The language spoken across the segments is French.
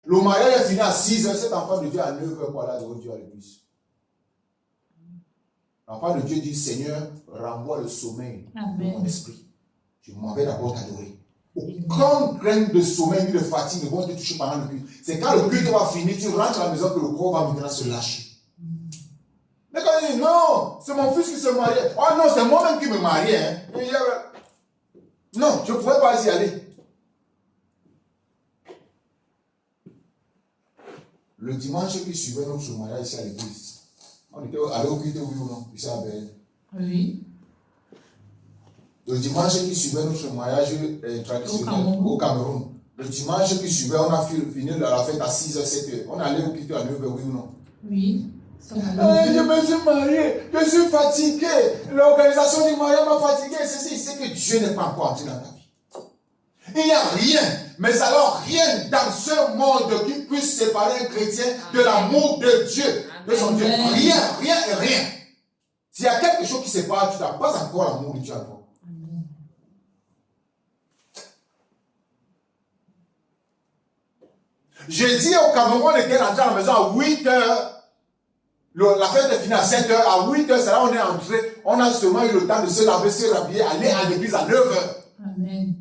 Le mariage est fini à 6 heures, cet enfant de Dieu à 9 heures pour aller adorer Dieu à l'église. L'enfant de Dieu dit, Seigneur, renvoie le sommeil de mon esprit. Je m'en vais d'abord t'adorer. Aucun grain de sommeil ni de fatigue ne vont te toucher pendant le culte. C'est quand le culte va finir, tu rentres à la maison que le corps va maintenant se lâcher. Mais quand il dit, non, c'est mon fils qui se mariait. Oh non, c'est moi-même qui me mariais. Hein. Non, je ne pouvais pas y aller. Le dimanche qui suivait notre mariage ici à l'église, on était allé au culte, oui ou non, ici à Belle. Oui. Le dimanche qui suivait notre mariage traditionnel au Cameroun. Le dimanche qui suivait, on a fini la fête à 6h, 7h. On allait au culte à 9h, oui ou non? Oui. Je me suis marié, je suis fatigué. L'organisation du mariage m'a fatigué. C'est que Dieu n'est pas encore entré dans ta vie. Il n'y a rien, mais alors rien dans ce monde qui puisse séparer un chrétien de l'amour de Dieu, de son Dieu. Rien, rien et rien. S'il y a quelque chose qui sépare, tu n'as pas encore l'amour de Dieu à toi. J'ai dit au Cameroun, on était rentré à la maison à 8h. La fête est finie à 7h. À 8h, c'est là où on est entré. On a seulement eu le temps de se laver, se rhabiller, aller à l'église à 9h. Amen.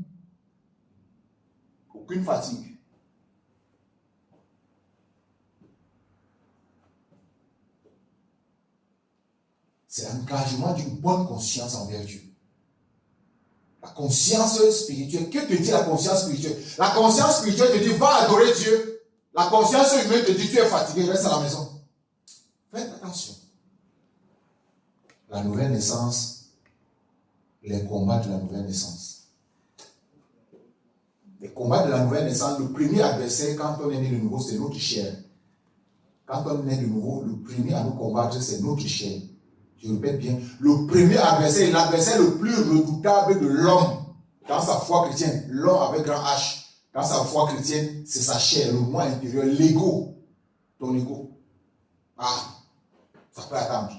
Aucune fatigue. C'est l'engagement d'une bonne conscience envers Dieu. La conscience spirituelle. Que te dit la conscience spirituelle? La conscience spirituelle te dit, va adorer Dieu. La conscience humaine te dit, tu es fatigué, reste à la maison. Faites attention. La nouvelle naissance, les combats de la nouvelle naissance. Les combats de la nouvelle naissance, le premier adversaire, quand on est né de nouveau, c'est notre chair. Quand on est né de nouveau, le premier à nous combattre, c'est notre chair. Je répète bien, le premier adversaire, l'adversaire le plus redoutable de l'homme, dans sa foi chrétienne, l'homme avec grand H, dans sa foi chrétienne, c'est sa chair, le moi intérieur, l'ego, ton ego. Ah, ça peut attendre.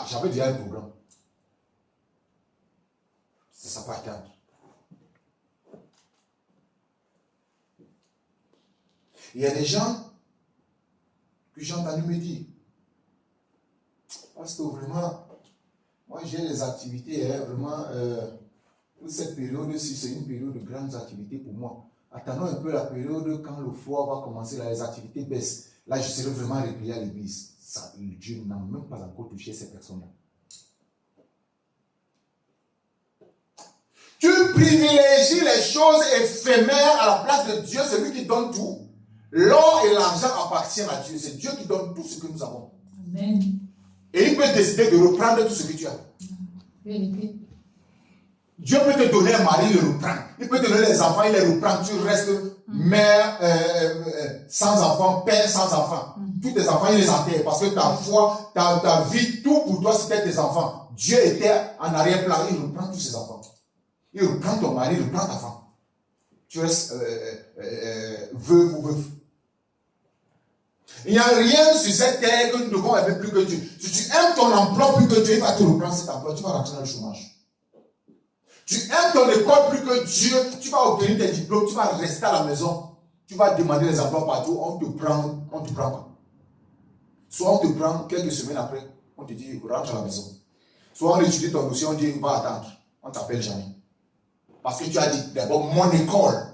J'avais déjà un programme. Ça peut attendre. Il y a des gens que j'ai entendu me dire, parce que vraiment, moi j'ai des activités, vraiment, cette période-ci, c'est une période de grandes activités pour moi. Attendons un peu la période quand le froid va commencer, là, les activités baissent. Là, je serai vraiment replié à l'église. Dieu n'a même pas encore touché ces personnes-là. Tu privilégies les choses éphémères à la place de Dieu, c'est lui qui donne tout. L'or et l'argent appartiennent à Dieu. C'est Dieu qui donne tout ce que nous avons. Amen. Et il peut décider de reprendre tout ce que tu as. Vérité. Dieu peut te donner un mari, il le reprend. Il peut te donner les enfants, il les reprend. Tu restes mère sans enfants, père sans enfants. Tous tes enfants, il les enterre. Parce que ta foi, ta vie, tout pour toi, c'était tes enfants. Dieu était en arrière-plan, il reprend tous ses enfants. Il reprend ton mari, il reprend ta femme. Tu restes veuve ou veuf. Il n'y a rien sur cette terre que nous devons aimer plus que Dieu. Si tu aimes ton emploi plus que Dieu, il va te reprendre cet emploi, tu vas rentrer dans le chômage. Tu aimes ton école plus que Dieu, tu vas obtenir tes diplômes, tu vas rester à la maison, tu vas demander des emplois partout, on te prend pas. Soit on te prend quelques semaines après, on te dit rentre à la maison. Soit on étudie ton dossier, on dit va attendre, on t'appelle jamais. Parce que tu as dit d'abord mon école.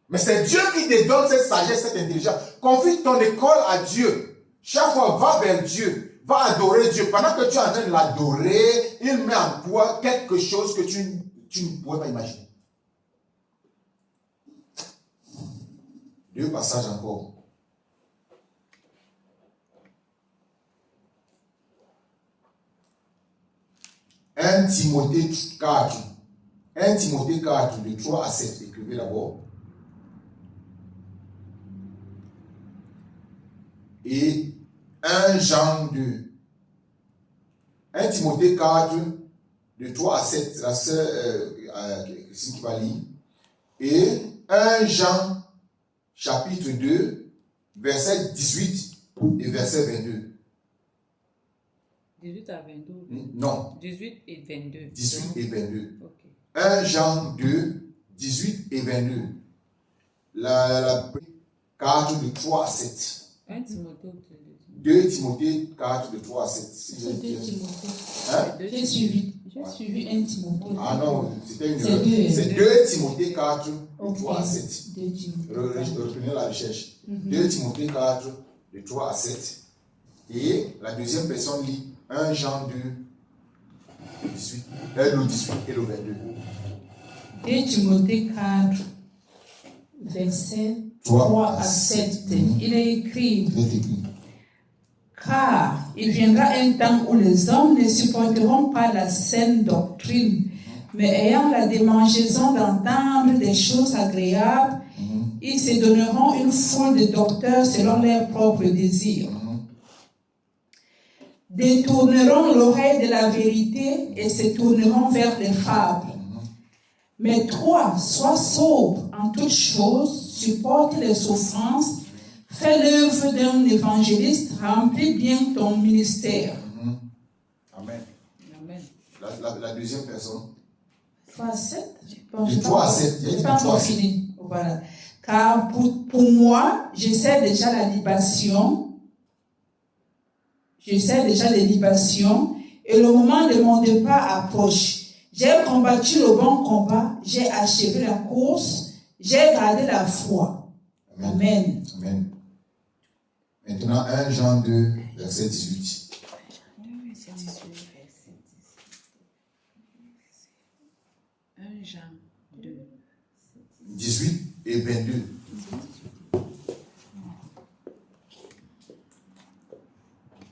Mais c'est Dieu qui te donne cette sagesse, cette intelligence. Confie ton école à Dieu. Chaque fois, va vers Dieu. Va adorer Dieu. Pendant que tu es en train de l'adorer, il met en toi quelque chose que tu ne pourrais pas imaginer. 2 passages encore. Un Timothée 4. 1 Timothée 4, de 3 à 7. Écrivez d'abord. Et 1 Jean 2. 1 Timothée 4, de 3 à 7. C'est la sœur Christine qui va lire. Et 1 Jean, chapitre 2, verset 18 et verset 22. 18 à 22. Non. 18 et 22. 18 et 22. Okay. 1 Jean 2, 18 et 22. La 4 de 3 à 7. 1 Timothée. 2 Timothée 4 de 3 à 7. Si C'est 2 je- Timothée. Hein? J'ai suivi 1 Timothée. Ah non, c'était une C'est erreur. deux. C'est 2 Timothée 4 de Ok. 3 à 7. 2 Timothée. Reprenez la recherche. Mhm. 2 Timothée 4 de 3 à 7. Et la deuxième personne lit 1 Jean 2, 18, le 18 et le 22. 2 Timothée 4, verset 3 à 7. Il est écrit: Il est écrit. Car il viendra un temps où les hommes ne supporteront pas la saine doctrine, mais ayant la démangeaison d'entendre des choses agréables, ils se donneront une foule de docteurs selon leurs propres désirs. Détourneront l'oreille de la vérité et se tourneront vers les fables. Mais toi, sois sobre en toutes choses, supporte les souffrances, fais l'œuvre d'un évangéliste, remplis bien ton ministère. Amen. Amen. La deuxième personne. 3 à 7? De 3 à 7. Je n'ai pas encore fini. Voilà. Car pour moi, je sais déjà la libation. Je sais déjà les libations et le moment de mon départ approche. J'ai combattu le bon combat, j'ai achevé la course, j'ai gardé la foi. Amen. Amen. Maintenant, 1 Jean 2, verset 18. 1 Jean 2. 18 et 22.